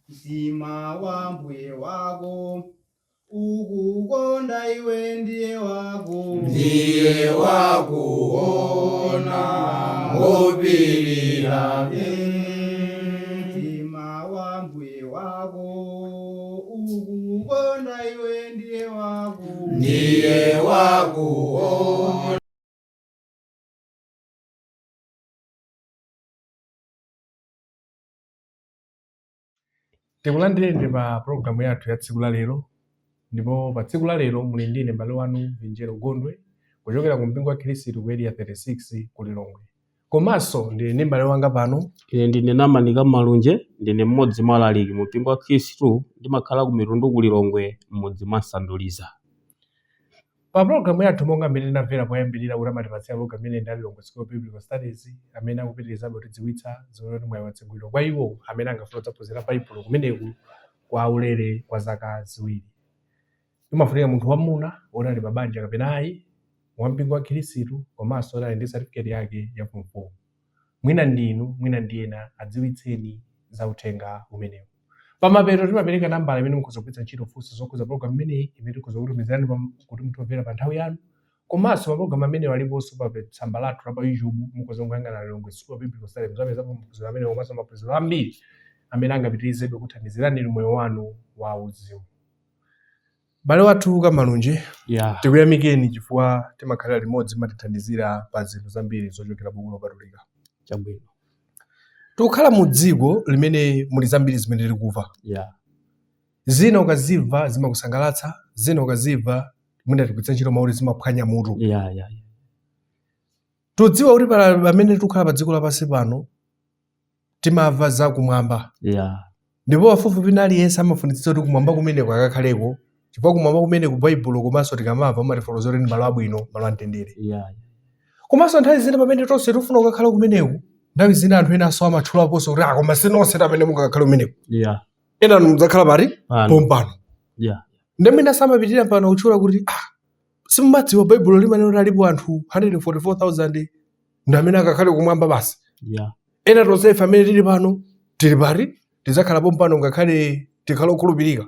mtima wa mbuye wako ukukonda iwe ndiye wakuona ngopirira mtima wa mbuye wako ukukonda iwe ndiye wakuona. Tikulandireni pa programu yathu ya tsiku la lero, ndipo pa tsiku la lero muli ndine m'bale wanu Vinjero Gondwe kuchokera ku mpingo wa Khristu ku area 36 ku Lilongwe. Komanso ndine ndi m'bale wanga pano ine ndine Namanika Malunje, ndine mmodzi mwa alaliki mu mpingo wa Khristu, ndimakhala ku Mitundu ku Lilongwe mmodzi mwa Sanduliza. Pa programu yathu monga mmene tinamvera poyambirira kuti amatipatsa programu imene ndi Lilongwe School of Biblical Studies amene akupitirizabe kutidziwitsa zoti moyo watseguliro kwa iwo amene angafuna kuphunzira Baibulo kumeneku kwa ulere kwa zaka ziwiri. Imafunika munthu wamuna woti ali pa banja kapena ayi wa mpingo wa Khristu komanso ali ndi certificate yake ya form 4. Mwina ndinu mwina ndiyena adziwitseni za uthenga umenewu. Pamapeto timapereka nambala imene mukhoza kugwiritsa ntchito funso zokhuza programu imeneyi imene tikhoza kutumizirani kuti mutomvera pa nthawi yanu. Komanso mapulogalamu amenewo aliponso pa tsamba lathu la pa YouTube, mukhoza kuyang'ana Lilongwe School of Biblical Studies muzapezapo maphunziro amenewo komanso maphunziro ambiri amene angapitirizebe kuthandizirani moyo wanu wa uzimu. Bale wathu Kamalunje, tikuyamikeni chifukwa timakhalira limodzi matithandizira pa zinthu zambiri zochokera buku lopatulika. Chabwino. Tukhala mu dziko limene muli zambiri zimene tikuva. Zina ukazimva zimakusangalatsa, zina ukazimva mwina tikugwiritsa ntchito mawu zimaphwanya mutu. Tudziwa kuti pamene tikukhala pa dziko lapansi pano timamva za kumwamba. Ndipo pafupifupi aliyense amafunitsitsa kuti kumwamba kumeneko akakhaleko, chifukwa kumwamba kumene ku Baibulo komanso tikamamva amatifotokozera kuti ndi malo abwino, malo amtendere. Komanso nthawi zina pamene tonse tikufuna kukakhala kumeneko, nthawi zina anthu ena aso amatchulaponso kuti koma sinonse amene mungakhala kumeneko. Ena mudzakhala pati pompano. Ndemene samapitirira pano kutchula kuti simumadziwa Baibulo limanena kuti alipo anthu 144,000 ndi amene akakhale kumwamba basi. Ena tonse ife amene tili pano tili pati tidzakhala pompano ngakhale tikhala okhulupirika.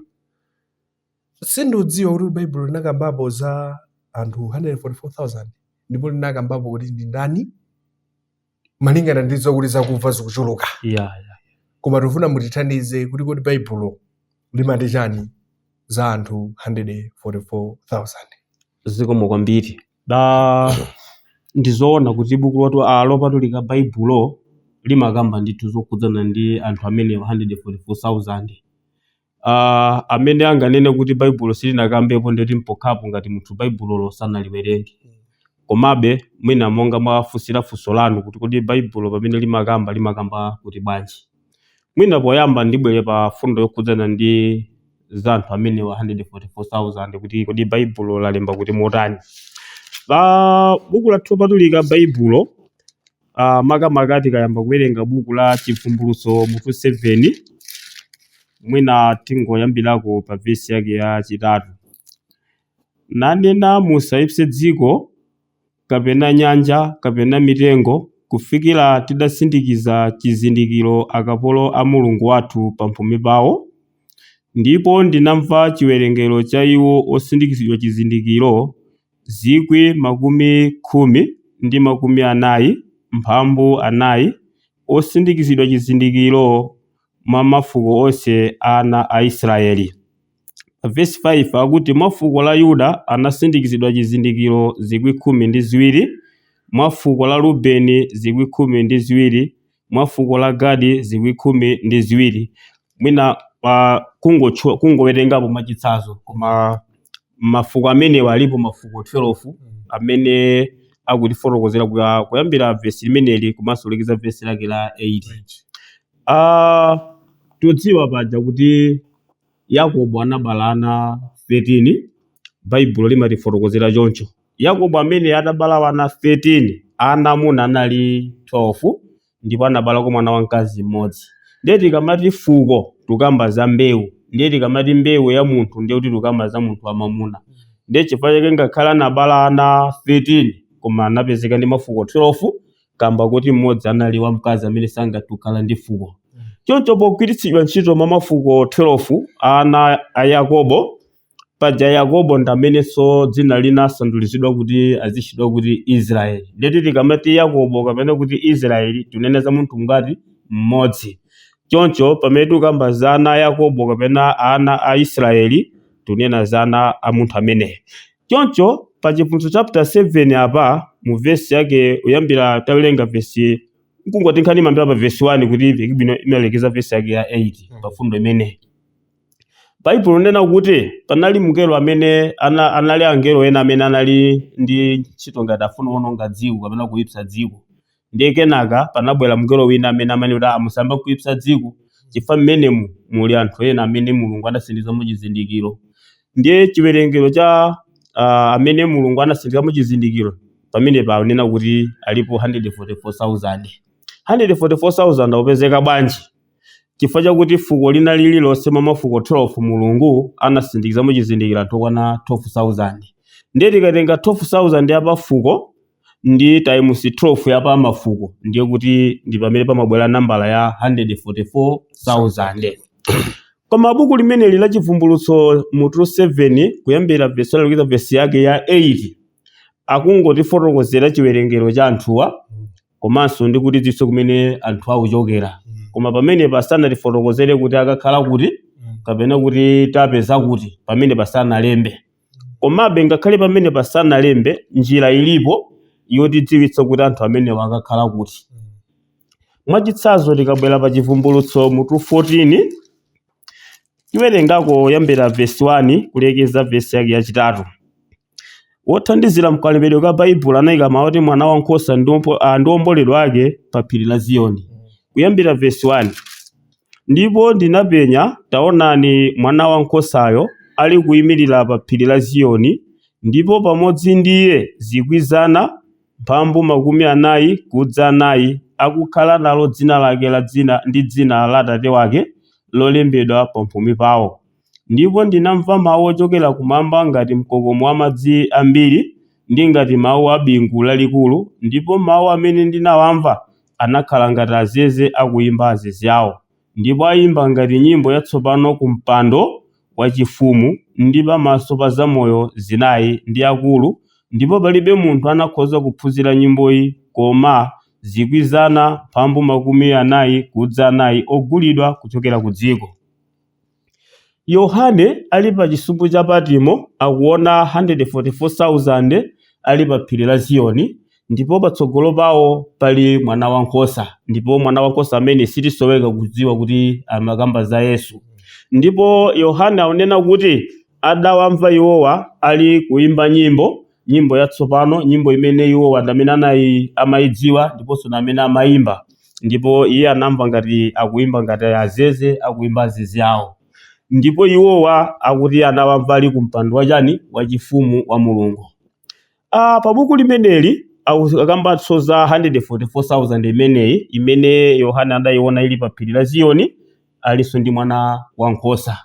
Sindiudziwa kuti Baibulo linakambapo za anthu 144,000 ndipo linakambapo kuti ndi ndani malingana ndi zokuti zakuva zikuchuluka. Koma tikufuna mutithandize kuti kodi Baibulo limati chani za anthu 144,000. Zikomo kwambiri. Ndizoona kuti buku lopatulika Baibulo limakamba ndithu zokhudzana ndi anthu amene 144,000. Amene anganene kuti Baibulo silinakambepo ndeti mpokhapo ngati munthu Baibulo sanaliwerenge. Komabe mwina monga mwafunsira funso lanu kuti kodi Baibulo pamene limakamba kuti bwanji. Mwina poyamba ndibwere pa fundo yokhudzana ndi za anthu amene 144,000 kuti kodi Baibulo lalemba kuti motani. Buku lathu lopatulika Baibulo makamaka tikayamba kuwerenga buku la Chivumbulutso mutu 7, mwina tingoyambirako pa vesi yake ya chitatu. Nanena musayipse dziko kapena nyanja kapena mitengo kufikira tidasindikiza chizindikiro akapolo a Mulungu wathu pamphumi pawo. Ndipo ndinamva chiwerengero cha iwo osindikizidwa chizindikiro 10,040 osindikizidwa chizindikiro mwa mafuko onse ana a Israeli. Verse 5 akuti mwa fuko la Yuda anasindikizidwa chizindikiro 12,000, mwa fuko la Rubeni 12,000, mwa fuko la Gadi 12,000. Mwina kungowerengapo mwachitsanzo, koma mafuko amene walipo mafuko 12 amene akutifotokozera kuyambira vesi limeneli komanso kulekeza vesi lake la 8. Tudziwa paja kuti Yakobo anabala ana 13, Baibulo limatifotokozera choncho. Yakobo amene adabala ana 13, ana amuna anali 12 ndipo anabalako mwana wamkazi mmodzi. Ndiye tikamati fuko tukamba za mbewu, ndiye tikamati mbewu ya munthu ndiye kuti tukamba za munthu wamamuna. Ndiye chifukwa chake ngakhala anabala ana 13 koma anapezeka ndi mafuko 12 kamba kuti mmodzi anali wamkazi amene sangatukhala ndi fuko. Choncho pogwiritsidwa ntchito mwa mafuko 12 ana a Yakobo, paja Yakobo ndamenenso dzina lina asandulizidwa kuti azitchedwa kuti Israeli. Ndeti tikamati Yakobo kapena kuti Israeli tunene za munthu ngati mmodzi. Choncho pamene tikamba za ana a Yakobo kapena ana a Israeli tunena za ana a munthu ameneyo. Choncho pa chivumbulutso chapter 7 apa mu verse yake uyambira tawerenga verse nkungoti nkhani mambira pa verse 1 kuti bwino imelekeza verse yake ya 8 pa fundo imeneyi. Baibulo linena kuti panali mngelo amene anali angelo ena amene anali ndi ntchito ngati afuna kuwononga dziko kapena kuipsa dziko. Ndiye kenaka panabwera mngelo wina amene amene kuti musamba kuipsa dziko chifukwa mmenemu muli anthu ena amene Mulungu anasindikizamo chizindikiro. Ndiye chiwerengero cha amene Mulungu anasindikizamo chizindikiro pamene panena kuti alipo 144,000. 144,000 opezeka bwanji? Chifukwa chakuti fuko lina lililonse mwa mafuko 12 Mulungu anasindikizamo chizindikiro anthu okwana 12,000. Ndiye tikatenga 12,000 yapa fuko ndi times 12 yapa mafuko ndiye kuti ndi pamene pamabwera nambala ya 144,000. Koma buku limene la chivumbulutso mutu 7 kuyambira verse lokeza verse yake ya 8 akungotifotokozera chiwerengero cha anthuwa komanso ndi kuti dziso kumene anthu akuchokera. Koma pamene pasanatifotokozere kuti akakhala kuti kapena kuti tapeza kuti pamene pasanalembe. Komabe ngakhale pamene pasanalembe njira ilipo yotidziwitsa kuti anthu amene akakhala kuti. Mwachitsanzo tikabwera pa chivumbulutso mutu 14 tiwerengako yambira verse 1 kulekeza verse yake yachitatu. Wothandizira mkalembedwe ka Baibulo anayika mawu kuti mwana wankhosa ndi womboledwa ake pa phiri la Ziyoni. Kuyambira verse 1. Ndipo ndinapenya taonani mwana wankhosayo ali kuyimirira pa phiri la Ziyoni, ndipo pamodzi ndiye 1,000 mphambu 40 kudza 4 akukhala nalo dzina lake ndi dzina la Atate wake lolembedwa pamphumi pawo. Ndipo ndinamva mawu ochokera kumwamba ngati mkokomo wa madzi ambiri ndi ngati mawu a bingu lalikulu, ndipo mawu amene ndinawamva anakhala ngati azeze akuyimba azeze awo. Ndipo ayimba ngati nyimbo yatsopano ku mpando wachifumu ndi pamaso pa zamoyo zinayi ndi akulu, ndipo palibe munthu anakhoza kuphunzira nyimboyi koma 1,000 mphambu 40 kudza 4 ogulidwa kuchokera ku dziko. Yohane ali pa chisumbu cha Patimo akuona 144,000 ali pa phiri la Ziyoni, ndipo patsogolo pawo pali mwana wankhosa, ndipo mwana wankhosa amene sitisoweka kudziwa kuti amakamba za Yesu. Ndipo Yohane akunena kuti adawamva iwowa ali kuimba nyimbo yatsopano, nyimbo imene iwowa ndamene amayidziwa ndiponso namene amayimba, ndipo iye anamva ngati akuimba ngati azeze akuyimba azeze awo. Ndipo iwowa akuti anawamva ali ku mpando wachani wachifumu wa Mulungu. Pa buku limeneli akambanso za 144,000 imene Yohane adayiona ili pa phiri la Ziyoni alinso ndi mwana wankhosa.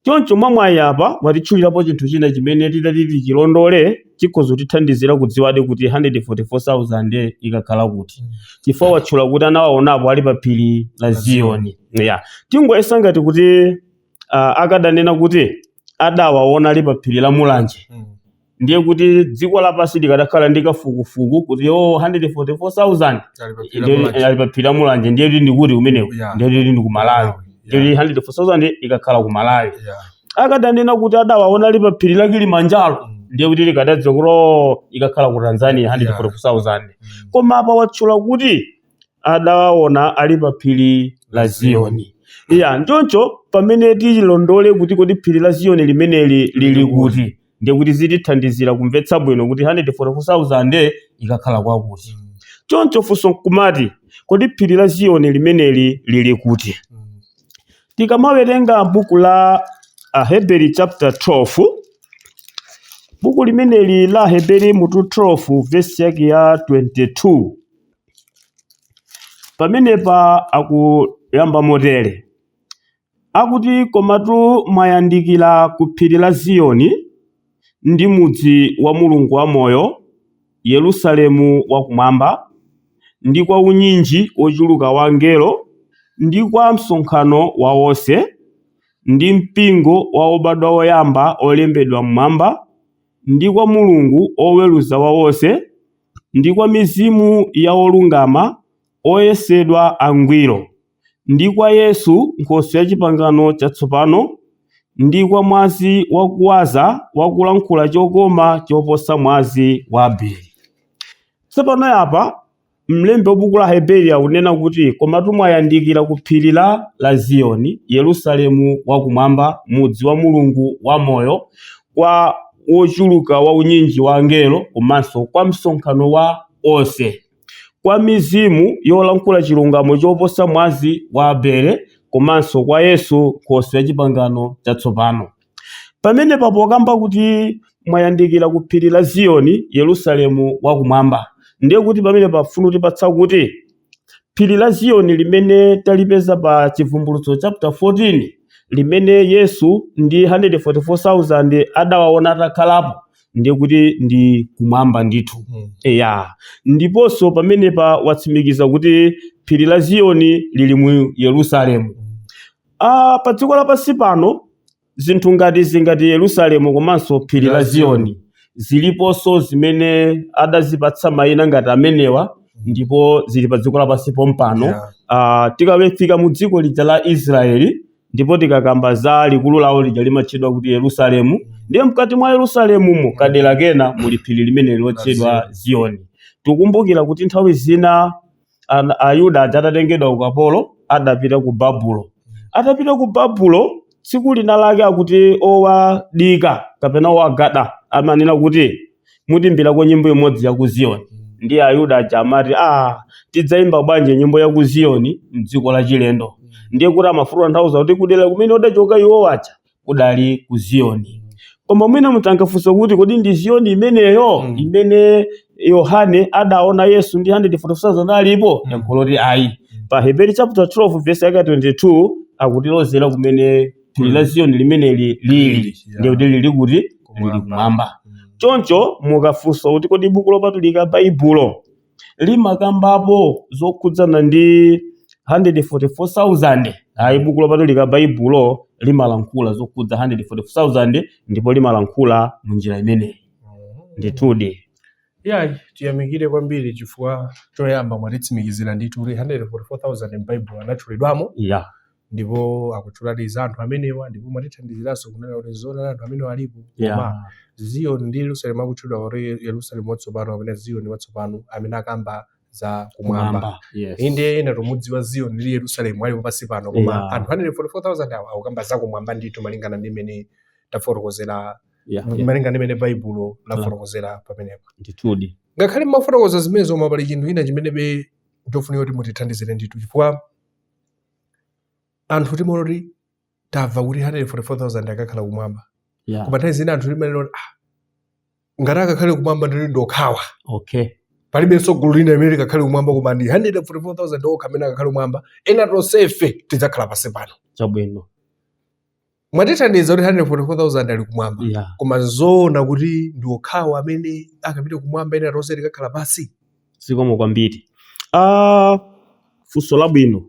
Choncho mwamwayi apa watitchulirapo chinthu china chimene titati chilondole chikhoza kutithandizira kudziwadi kuti 144,000 ikakhala kuti. Chifukwa watchula kuti anawaonapo ali pa phiri la Ziyoni. Tingoyesa ngati kuti akadanena kuti adawaona ali pa phiri la mulanje. Ndiye kuti dziko lapansi likadakhala ndi kafukufuku kuti 144,000 ali pa phiri la mulanje, ndiye kuti ndikuti kumeneko, ndiye kuti ndi ku Malawi. Ndiye 144,000 ikakhala ku Malawi. Akadanena kuti adawaona ali pa phiri la Kilimanjaro, ndiye kuti likadadziwa kuti ikakhala ku Tanzania 144,000. Koma apa watchula kuti adawaona ali pa phiri la Ziyoni. Nchoncho pamene tichilondole kuti kodi phiri la Ziyoni limeneli lili kuti, ndiye kuti zitithandizira kumvetsa bwino kuti 144,000 ikakhala kwakuti. Choncho funso kumati kodi phiri la Ziyoni limeneli lili kuti. Tikamawerenga buku la Hebrew chapter 12, buku limeneli la Hebrew mutu 12 verse yake ya 22, pamenepa akuyamba motere. Akuti komatu mwayandikira ku phiri la Ziyoni ndi mudzi wa Mulungu wamoyo, Yerusalemu wakumwamba, ndi kwa unyinji ochuluka wa angelo ndi kwa msonkhano wa onse, ndi mpingo wa obadwa oyamba olembedwa mmwamba, ndi kwa Mulungu oweruza wa onse, ndi kwa mizimu ya olungama oyesedwa angwiro, ndi kwa Yesu Nkhoswe ya pangano chatsopano, ndi kwa mwazi wakuwaza wakulankhula chokoma choposa mwazi wa Abeli. Tsopano apa mlembi wa buku la Heberi akunena kuti komatu mwayandikira ku phiri la Ziyoni, Yerusalemu wakumwamba, mudzi wa Mulungu wamoyo, kwa wochuluka wa unyinji wa angelo, komanso kwa msonkhano wa onse, kwa mizimu yolankhula chilungamo choposa mwazi wa Abele, komanso kwa Yesu Nkhoswe ya pangano chatsopano. Pamene papo kamba kuti mwayandikira ku phiri la Ziyoni, Yerusalemu wakumwamba, ndiye kuti pamene pafuna tipatsa kuti phiri la Ziyoni limene talipeza pa Chivumbulutso chapter 14, limene Yesu ndi 144,000 adawaona atakhalapo, ndiye kuti ndi kumwamba ndithu. Ndiponso pamene pa watsimikiza kuti phiri la Ziyoni lili mu Yerusalemu. Pa dziko lapansi pano zinthu ngati Yerusalemu komanso phiri la Ziyoni ziliponso zimene adazipatsa mayina ngati amenewa, ndipo zili pa dziko lapansi pompano. Tikafika mu dziko lija la Israeli, ndipo tikakamba za likulu lawo lija limatchedwa kuti Yerusalemu, ndiye mkati mwa Yerusalemu kadera kena muli phiri limene lotchedwa Ziyoni. Tikumbukira kuti nthawi zina Ayuda atatengedwa ukapolo adapita ku Babulo. Atapita ku Babulo, tsiku lina lake akuti owadika kapena owagada amanena kuti mutiimbirako nyimbo imodzi ya ku Ziyoni. Ndi Ayuda aja amati tidzayimba bwanji nyimbo ya ku Ziyoni mdziko la chilendo. Ndiye kuti amafuna nthawi kuti kudera kumene odachoka iwo wacha kudali ku Ziyoni. Koma mwina mutangafunsa kuti kodi ndi Ziyoni imeneyo imene Yohane adaona Yesu ndi 144,000 alipo? Yankho loti ayi. Pa Heberi chapter 12 verse 22 akutilozera kumene phiri la Ziyoni limene lili, ndiye kuti lili kuti lili kumwamba. Choncho mukafunsa kuti kodi buku lopatulika Baibulo limakambapo zokhudzana ndi 144,000? Ayi, buku lopatulika Baibulo limalankhula zokhudza 144,000 ndipo limalankhula munjira imeneyi. Ndithudi. Tiyamikire kwambiri chifukwa choyamba mwatitsimikizira ndithu kuti 144,000 m'Baibulo anatchulidwamo. Ndipo akutchulatiza anthu amenewa, ndipo mwatithandiziranso kunena kuti zoona anthu amenewa alipo. Koma Ziyoni ndi Yerusalemu akutchulidwa kuti Yerusalemu watsopano kapena Ziyoni watsopano amene akamba za kumwamba. Inde ena tomudziwa Ziyoni ndi Yerusalemu alipo pansi pano, koma anthu 144,000 awa akukamba za kumwamba ndithu malingana ndi imene tafotokozera, malingana ndi imene Baibulo lafotokozera pamenepo. Ndithudi. Ngakhale mafotokoza zimenezo mapali chinthu ina chimene tofunika kuti mutithandizire ndithu, chifukwa anthu timaona kuti tamva kuti 144,000 akakhala kumwamba. Koma nthawi zina anthu timaona ngati akakhale kumwamba ndi ndokhawa. Palibenso gulu lina limene likakhale kumwamba, koma ndi 144,000 okha amene akakhale kumwamba, ena tonsefe tidzakhala pansi pano. Chabwino. Mwatithandiza kuti 144,000 ali kumwamba, koma zoona kuti ndi okhawa amene akapita kumwamba, ena tonse tikakhala pansi. Zikomo kwambiri. Funso labwino.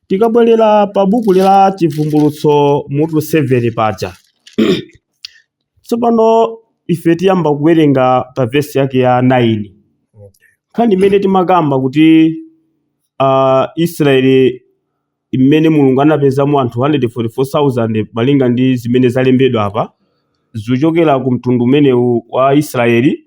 Tikabwerera pa buku la Chivumbulutso mutu 7 paja. Tsopano ife tiyamba kuwerenga pa vesi yake ya 9. Nkhani imene timakamba kuti Israeli imene Mulungu anapezamo anthu 144,000 malinga ndi zimene zalembedwa apa, zochokera ku mtundu umenewu wa Israeli,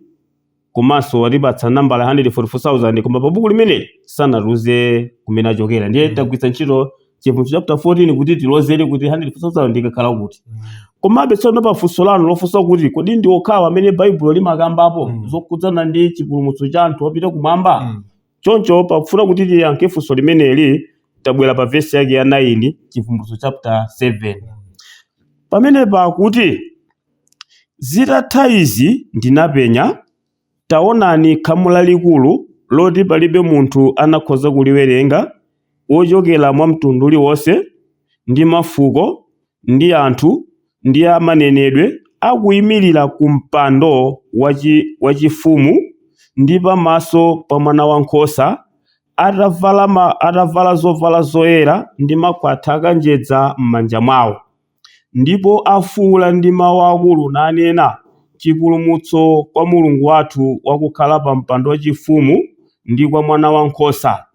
komanso watipatsa nambala 144,000, koma pa buku limene sanatiuze kumene achokera. Ndiye tagwiritsa ntchito Chivumbulutso chapter 14 kuti tilozere kuti 144,000 ikakhala kuti. Komabe tsono pa funso lanu lofunsa kuti kodi ndi okhawa amene Baibulo limakambapo zokhudzana ndi chipulumutso cha anthu opita kumwamba? Choncho pafuna kuti tiyankhe funso limeneli, tabwera pa vesi yake ya 9 Chivumbulutso chapter 7. Pamene pakuti zitatha izi ndinapenya, taonani khamu lalikulu loti palibe munthu anakhoza kuliwerenga, wochokera mwa mtundu uliwonse ndi mafuko ndi anthu ndi amanenedwe, akuyimirira ku mpando wachifumu ndi pamaso pa Mwana Wankhosa, atavala zovala zoyera ndi makwatha akanjedza m'manja mwawo. Ndipo afuwula ndi mawu akulu nanena, chipulumutso kwa Mulungu wathu wakukhala pa mpando wachifumu ndi kwa Mwana Wankhosa.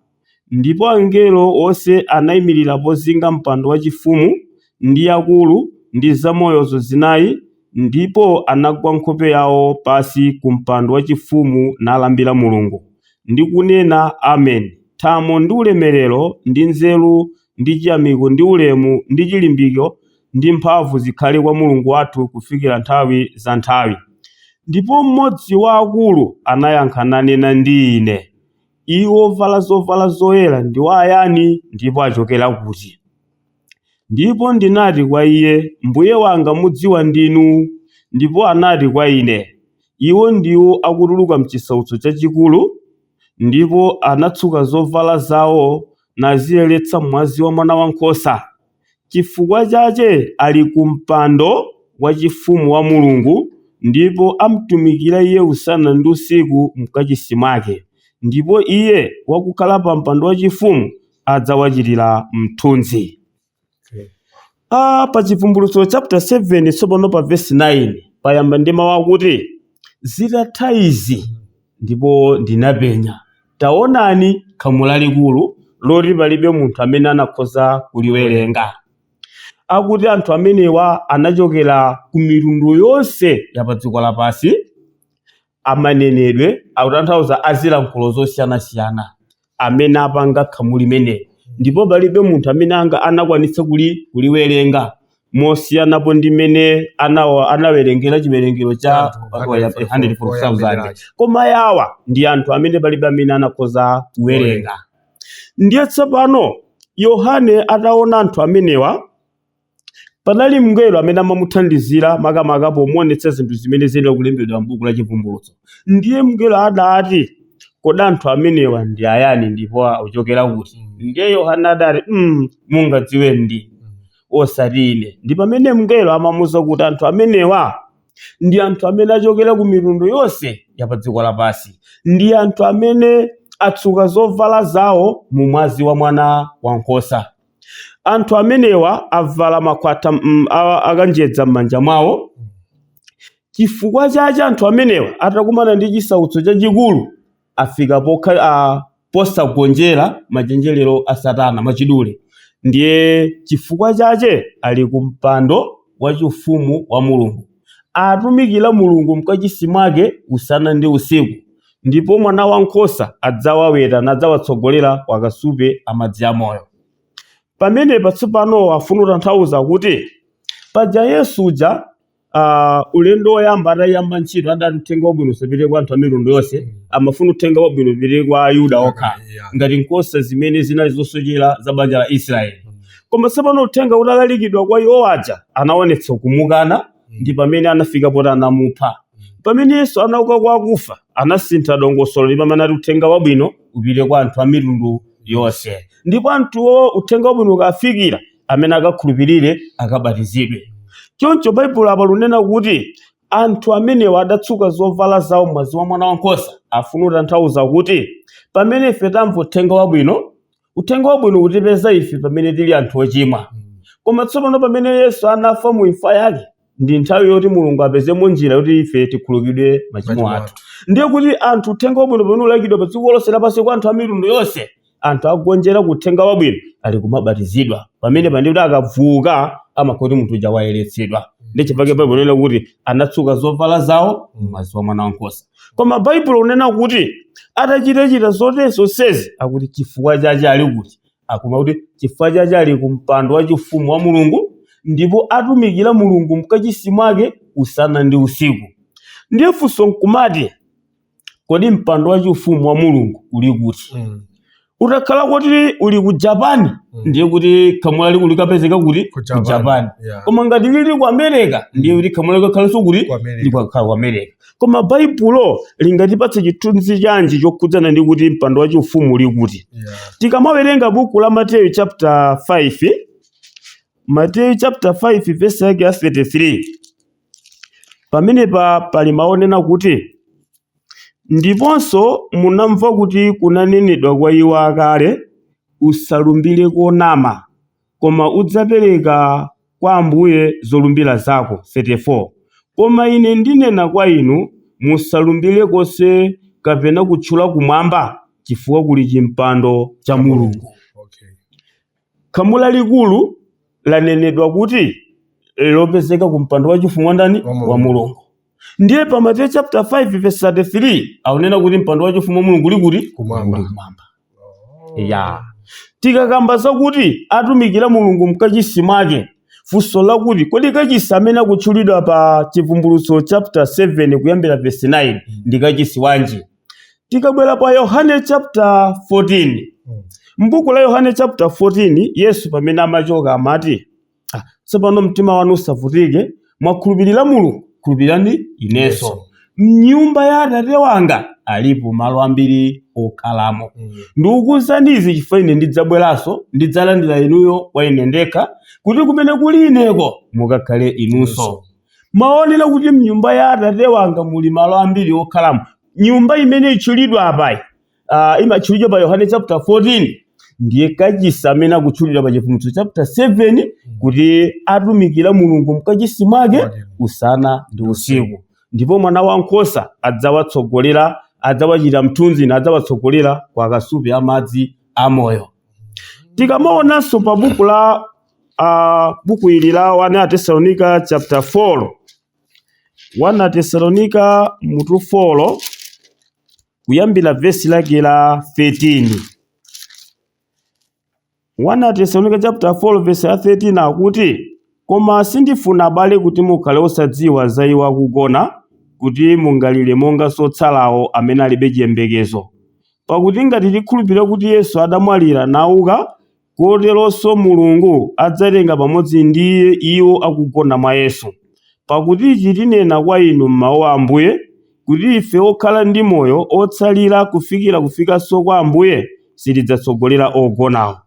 Ndipo angelo onse anayimirira pozinga mpando wachifumu ndi akulu ndi zamoyozo zinayi, ndipo anagwa nkhope yawo pasi ku mpando wachifumu nalambira Mulungu ndi kunena Amen. Thamo ndi ulemerero ndi nzeru ndi chiyamiko ndi ulemu ndi chilimbikiro ndi mphamvu zikhale kwa Mulungu wathu kufikira nthawi za nthawi. Ndipo mmodzi wa akulu anayankha nanena ndi ine, iwo ovala zovala zoyera ndi ayani ndipo achokera kuti? Ndipo ndinati kwa iye, Mbuye wanga mudziwa ndinu. Ndipo anati kwa ine, iwo ndiwo akutuluka m'chisautso chachikulu. Ndipo anatsuka zovala zawo naziyeretsa mwazi wa Mwana Wankhosa. Chifukwa chache ali ku mpando wachifumu wa Mulungu, ndipo amtumikira iye usana ndi usiku mkachisi mwake. Ndipo iye wakukhala pa mpando wachifumu adzawachitira mthunzi. Pa Chivumbulutso chapter 7 tsopano pa verse 9 payamba ndi mawu akuti, zitatha izi ndipo ndinapenya, taonani khamu lalikulu loti palibe munthu amene anakhoza kuliwerenga. Akuti anthu amenewa anachokera ku mitundu yonse ya pa dziko lapansi, amanenedwe akutanthauza azilankhulo zosiyanasiyana amene apanga khamu limene, ndipo palibe munthu amene anakwanitsa kuliwerenga mosiyanapo ndi mmene anawerengera chiwerengero cha 144,000. Koma yawa ndi anthu amene palibe amene anakhoza kuwerenga. Ndiye tsopano Yohane ataona anthu amenewa, panali mngelo amene amamuthandizira makamaka pomuonetsa zinthu zimene zili kulembedwa m'buku la Chivumbulutso. Ndiye mngelo adati, kodi anthu amenewa ndi ayani ndipo akuchokera kuti? Ndiye Yohane adati, mungadziwe ndi osati ine. Ndi pamene mngelo amamuwuza kuti anthu amenewa ndi anthu amene achokera ku mitundu yonse ya pa dziko lapansi, ndi anthu amene atsuka zovala zawo mu mwazi wa Mwana Wankhosa. Anthu amenewa avala makwatha akanjedza m'manja mwawo. Chifukwa chache anthu amenewa atakumana ndi chisautso chachikulu afika posagonjera machenjerero a Satana machidule. Ndiye chifukwa chache ali ku mpando wachifumu wa Mulungu, atumikira Mulungu mkachisi mwake usana ndi usiku. Ndipo Mwana Wankhosa adzawaweta nadzawatsogolera kwa kasupe amadzi amoyo. Pamene patsopano afuna kutanthauza kuti paja Yesu uja ulendo woyamba atayamba ntchito adati uthenga wabwino usapite kwa anthu a mitundu yonse, amafuna uthenga wabwino upite kwa Ayuda okha ngati nkhosa zimene zinali zosochera za banja la Israeli. Koma tsopano uthenga utalalikidwa kwa iwo aja anaonetsa kumukana, ndi pamene anafika poti anamupha. Pamene Yesu anauka kwa akufa anasintha dongosolo ndi pamene ati uthenga wabwino upite kwa anthu a mitundu yonse. Ndipo anthuwo uthenga wabwino ukafikira, amene akakhulupirire akabatizidwe. Choncho Baibulo apa lunena kuti anthu amenewa adatsuka zovala zawo mwazi wa Mwana Wankhosa. Afuna kutanthauza kuti pamene ife tamva uthenga wabwino utipeza ife pamene tili anthu ochimwa. Koma tsopano pamene Yesu anafa mu imfa yake, ndi nthawi yoti Mulungu apezemo njira yoti ife tikhululukidwe machimo athu. Ndiye kuti anthu uthenga wabwino pamene ulakidwa pa dziko lonse lapansi kwa anthu a mitundu yonse, anthu agonjera ku uthenga wabwino ali kumabatizidwa. Pamene pandikuti akavuka amakhoti munthu uja wayeretsedwa. Ndiye chifukwa Baibulo linena kuti anatsuka zovala zawo mwazi wa Mwana Wankhosa. Koma Baibulo linena kuti atachita zonsezi akuti chifukwa chache ali kuti? Akuma kuti chifukwa chache ali ku mpando wachifumu wa Mulungu, ndipo atumikira Mulungu mkachisi mwake usana ndi usiku. Ndiye funso nkumati, kodi mpando wachifumu wa Mulungu uli kuti? Utakhala kuti uli ku Japan, ndiye kuti khamu lalikulu likapezeka kuti ku Japan. Koma ngati lili ku America, ndiye kuti khamu likakhalanso kuti likakhala ku America. Koma Baibulo lingatipatse chithunzi chanji chokhudzana ndi kuti mpando wachifumu uli kuti? Tikamawerenga buku la Mateyu chapter 5, Mateyu chapter 5 verse yake ya 33, pamene pali maonena kuti Ndiponso munamva kuti kunanenedwa kwa iwo akale, usalumbire konama, koma udzapereka kwa Ambuye zolumbira zako. 34. Koma ine ndinena kwa inu, musalumbire konse kapena kutchula kumwamba, chifukwa kuli chimpando cha Mulungu. Khamu lalikulu lanenedwa kuti lopezeka kumpando wachifumu ndani? Wa Mulungu. Ndiye pa Mateyu chapter 5 verse 33 aunena kuti mpando wachifumu wa Mulungu uli kuti? Kumwamba. Ya. Tikakamba zakuti atumikira Mulungu mkachisi mwake, funso lakuti kodi kachisi amene akutchulidwa pa Chivumbulutso chapter 7 kuyambira verse 9 ndi kachisi wanji? Tikabwera pa Yohane chapter 14. M'buku la Yohane chapter 14 Yesu pamene amachoka amati, tsopano mtima wanu usavutike, mwakhulupirira Mulungu, khulupirirani inenso. M'nyumba ya Atate wanga alipo malo ambiri okhalamo. Ndikukuwuzani izi chifukwa ine ndidzabweranso ndidzalandira inuyo kwa ine ndekha, kuti kumene kuli ineko mukakhale inunso. Maonera kuti m'nyumba ya Atate wanga muli malo ambiri okhalamo. Nyumba imene itchulidwa apayi, imatchulidwa pa Yohane chapter 14, ndiye kachisi amene akutchulidwa pa Chivumbulutso chapter 7 kuti atumikira Mulungu mkachisi mwake usana ndi usiku. Ndipo Mwana Wankhosa adzawatsogolera, adzawachita mthunzi na adzawatsogolera kwa kasupe amadzi amoyo. Tikamaonanso pa buku la buku ili la 1 Tesalonika chapter 4, 1 Tesalonika mutu 4 kuyambira verse lake la 13. 1 Tesalonika chapter 4 verse 13 akuti, koma sindifuna abale kuti mukhale osadziwa za iwo akugona, kuti mungalire monga sotsalawo amene alibe chiyembekezo. Pakuti ngati tikhulupirira kuti Yesu adamwalira nauka, koteronso Mulungu adzatenga pamodzi ndi iwo akugona mwa Yesu. Pakuti ichi tinena kwa inu m'mawu a Ambuye, kuti ife okhala ndi moyo otsalira kufikira kufikanso kwa Ambuye sitidzatsogolera ogonawo.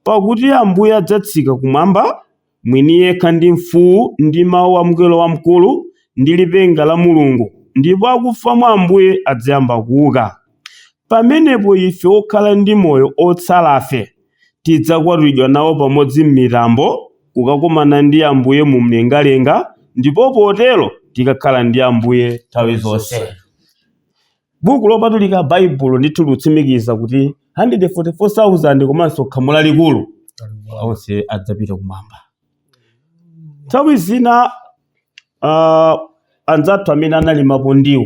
Pakuti Ambuye adzatsika kumwamba mwini yekha ndi mfuwu ndi mawu a mngelo wamkulu ndi lipenga la Mulungu, ndipo akufa mwa Ambuye adzayamba kuuka. Pamenepo ife okhala ndi moyo otsalafe tidzakwatulidwa nawo pamodzi m'mitambo kukakumana ndi Ambuye mu mlengalenga, ndipo potero tikakhala ndi Ambuye nthawi zonse. Buku lopatulika Baibulo ndithu lutsimikiza kuti 144,000 komanso khamu lalikulu onse adzapita kumwamba. Nthawi zina anzathu amene analimapo ndiwo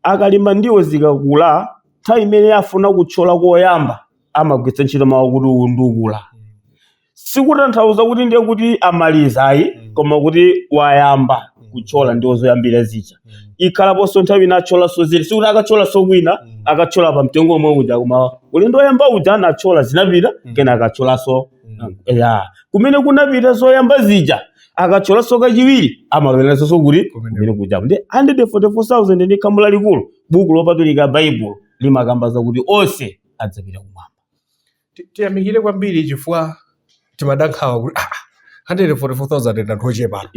akalima ndiwo zikakula, nthawi imene afuna kuthyola koyamba amagwiritsa ntchito mawu kuti uwu ndukula. Sikutanthauza kuti ndiye kuti amalizayi, koma kuti wayamba kuthyola ndiwo zoyambira zija. Ikhalaponso nthawi ina athyolanso zili, sikuti akathyolanso kwina akathyola pa mtengo omwe uja, koma ulendo woyamba uja anathyola zinapita kena akathyolanso. Kumene kunapita zoyamba zija akathyolanso kachiwiri amaloweranso kuti kumene kuja. Ndi 144,000 ndi khamu lalikulu. Buku lopatulika Baibulo limakamba zakuti onse adzapita kumwamba. Tiyamikire kwambiri chifukwa timadankhawa kuti 144,000 ndi anthu ochepa.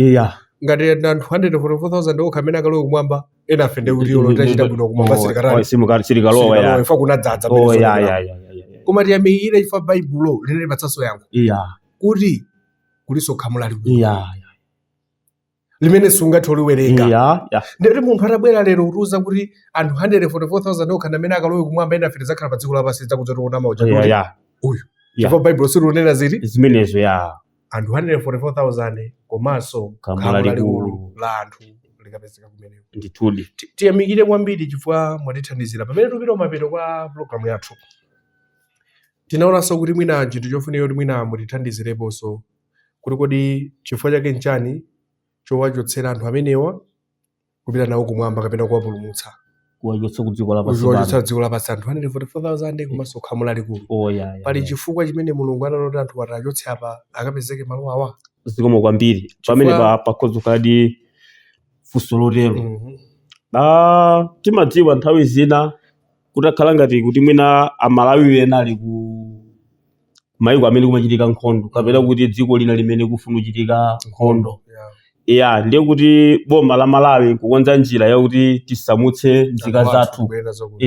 Ngati anthu 144,000 okha amene akalowe kumwamba, ena afe ndi kuti olo tachita bwino kumwamba silikalowa ifa kunadzadza. Koma tiyamikire chifukwa Baibulo linalipatsanso yankho kuti kuliso khamu lalikulu limene sungathe uliwerenga. Ndikuti munthu atabwera lero kutiuza kuti anthu 144,000 okha amene akalowe kumwamba, ena afe tidzakhala pa dziko lapansi tidzakudzaona mauja uyu chifukwa Baibulo silunena ziti zimenezo. Anthu 144,000 komanso khamu lalikulu la anthu likapezeka kumeneko. Ndithudi tiyamikire kwambiri chifukwa mwatithandizira. Pamene tupita kumapeto kwa programu yathu, tinaonanso kuti mwina chinthu chofunika kuti mwina mutithandizireponso kuti kodi chifukwa chake nchani chowachotsera anthu amenewa kupita nawo kumwamba kapena kuwapulumutsa, kuwachotsa ku dziko lapansi anthu 144,000 komanso khamu lalikulu. Pali chifukwa chimene Mulungu analota anthu atachotse apa akapezeke malo awa. Zikomo kwambiri. Pamene pakhoza kukhala funso lotero. Timadziwa nthawi zina kutakhala ngati kuti mwina Amalawi ena ali ku mayiko amene kumachitika nkhondo, kapena kuti dziko lina limene kufuna kuchitika nkhondo. ya ndiye kuti boma la Malawi kukonza njira yakuti tisamutse nzika zathu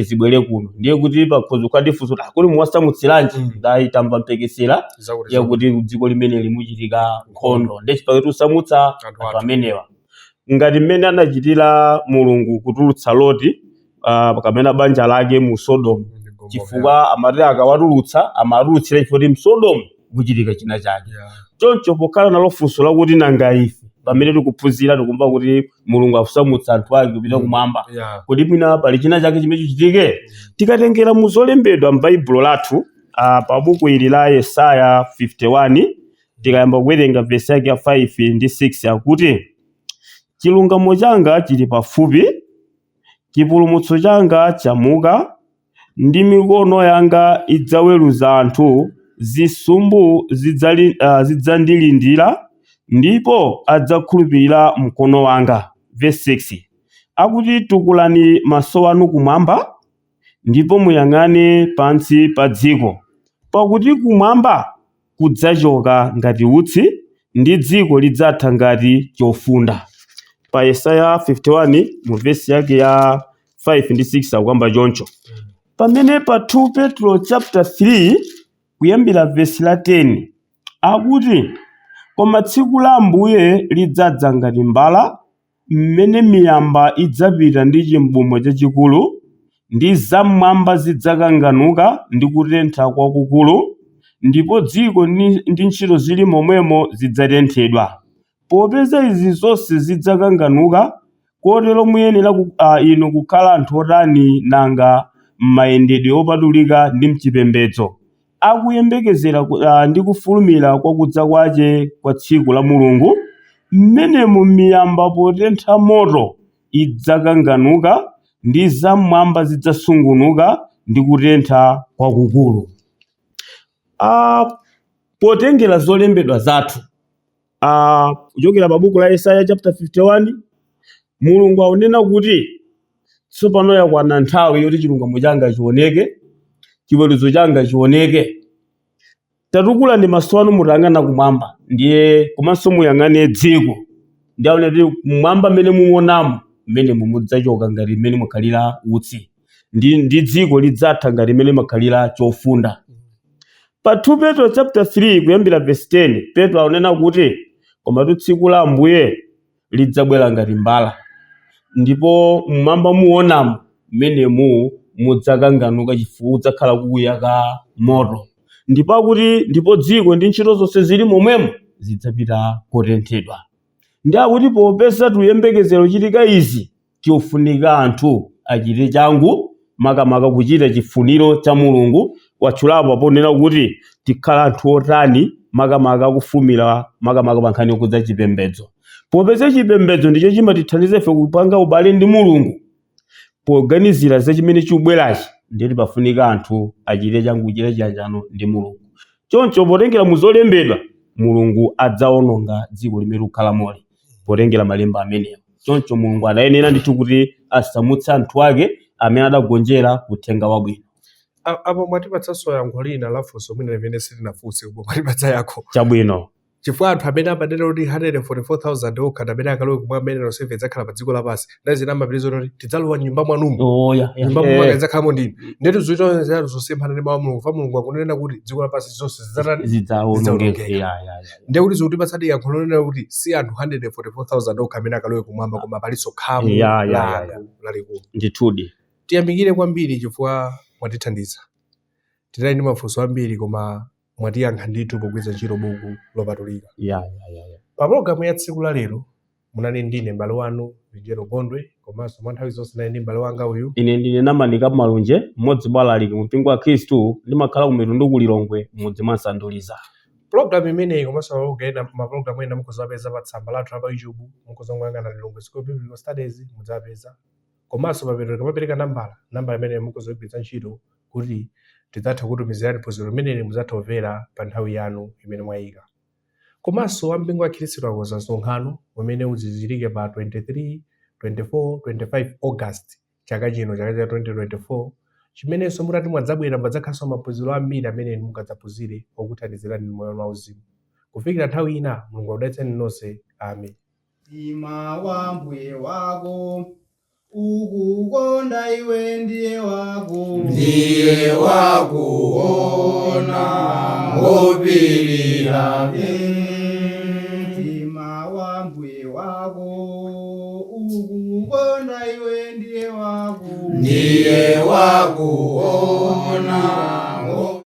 zibwere kuno. Ndiye kuti pakhozo kwadifuso kuli muwasamutsiranji dai tamva mpekesera yakuti dziko limene limuchitika nkhondo ndiye chipake tusamutsa anthu amenewa. Ngati mmene anachitira Mulungu kutulutsa Loti kamene banja lake mu Sodomu, chifukwa amati akawatulutsa amatulutsira chifukwa mu Sodomu kuchitika china chake. Choncho pokhala nalo funso lakuti nanga ife pamene tikuphunzira tikumva kuti Mulungu akusamutsa anthu ake kupita kumwamba, kuti mwina pali china chake chimene chichitike. Tikatengera mu zolembedwa m'Baibulo lathu pa buku ili la Yesaya 51 tikayamba kuwerenga vesi yake ya 5 ndi 6 akuti chilungamo changa chili pafupi, chipulumutso changa chamuka, ndi mikono yanga idzaweruza anthu, zisumbu zidzandilindira ndipo adzakhulupirira mkono wanga. Verse 6 akuti tukulani maso anu kumwamba ndipo muyang'ane pansi pa dziko, pakuti kumwamba kudzachoka ngati utsi ndi dziko lidzatha ngati chofunda. Pa Yesaya 51 mu vesi yake ya 5 ndi 6 akuyamba choncho. Pamene pa 2 Petro chapter 3 kuyambira vesi la 10 akuti koma tsiku la Ambuye lidzadza ngati mbala, mmene miyamba idzapita ndi chimbumwe chachikulu, ndi zamwamba zidzakanganuka ndi kutentha kwakukulu, ndipo dziko ndi ntchito zili momwemo zidzatenthedwa. Popeza izi zonse zidzakanganuka, kotero muyenera inu kukhala anthu otani nanga m'mayendedwe opatulika ndi mchipembedzo, akuyembekezera ndi kufulumira kwa kudza kwace kwa tsiku la Mulungu, mmenemu miyamba potentha moto idzakanganuka ndi zamwamba zidzasungunuka ndi kutentha kwakukulu. Potengera zolembedwa zathu kuchokera pa buku la Yesaya chapter 51, Mulungu akunena kuti tsopano yakwana nthawi yoti chilungamo changa chioneke, chiweruzo changa chioneke. Tatukulani maso anu mutayang'ana kumwamba, ndiye komanso muyang'ane dziko, ndiye akunena kuti kumwamba mmene muonamo mmene mudzachoka ngati mmene mwakhalira utsi, ndi dziko lidzatha ngati mmene mwakhalira chofunda. Pa 2 Petro chapter 3 kuyambira verse 10 Petro akunena kuti koma tsiku la Ambuye lidzabwera ngati mbala, ndipo mmwamba muonamo mmenemu mudzakanganuka chifukwa kudzakhala kukuyaka moto, ndipo akuti ndipo dziko ndi ntchito zonse zili momwemo zidzapita kotenthedwa. Ndi akuti popeza tuyembekezero chitika izi, tiofunika anthu achite changu makamaka kuchita chifuniro cha Mulungu. Watchulapo aponena kuti tikhala anthu otani makamaka kufumira makamaka pa nkhani yokudza chipembedzo. Popeza chipembedzo ndicho chimatithandiza ife kupanga ubale ndi Mulungu, poganizira za chimene chikubwerachi, ndiye pafunika anthu achite changu kuchita chiyanjano ndi Mulungu. Choncho potengera mu zolembedwa, Mulungu adzawononga dziko limene tikukhala moli potengera malemba amenewa. Choncho Mulungu adayenera ndithu kuti asamutse anthu ake amene adagonjera uthenga wabwino. Apo mwatipatsanso yankho lina lafunso mwina limene silinafunse koma mwatipatsa yankho chabwino, chifukwa anthu amene amanena kuti 144,000 okha amene akalowe kumwamba amene onsefe idzakhala pa dziko lapansi, ndazina mapirizo kuti tidzalowa nyumba mwanumo, nyumba mwanga idzakhalamo ndinu. Ndetu zochita zosemphana ndi mawu a Mulungu, fa Mulungu akunena kuti dziko lapansi zonse zidzawonongeka. Ndiye kuti zikutipatsadi yankho lonena kuti si anthu 144,000 okha amene akalowe kumwamba, koma palinso khamu lalikulu. Ndithudi tiyamikire kwambiri chifukwa mwatithandiza. Tinali ndi mafunso ambiri koma mwatiyankha ndithu pogwiritsa ntchito buku lopatulika. Pa programu ya tsiku la lero munali ndine m'bale wanu Vijero Bondwe, komanso mwa nthawi zonse nali ndi m'bale wanga uyu. Ine ndine Namanika Malunje, mmodzi mwa alaliki mu mpingo wa Khristu, ndimakhala ku Mitundu ku Lilongwe m'mudzi mwa Nsanduliza. Programu imeneyi komanso mapulogalamu ena mukuzapeza pa tsamba lathu la pa YouTube, mukuzong'ang'ana Lilongwe School Biblical Studies mudzapeza. Komanso mapereka nambala imene mukuzogwiritsa ntchito kuti tidzatha kutumizirani phunziro limeneli mudzatha kumvera pa nthawi yanu imene mwayika. Komanso wampingo wa Khristu akonza msonkhano umene uzichitikire pa 23, 24, 25 August chaka chino, chaka cha 2024, chimenenso mutati mwadzabwera mwadzakhalanso maphunziro ambiri amene mukadzaphunzire okuthandizirani m'moyo wauzimu. Kufikira nthawi ina, Mulungu akudalitseni nonse. Amen. mtima wa mbuye wako ukukonda iwe ndiye wakuona ngopirira mtima wa mbuye wako ukukonda iwe ndiye wakuona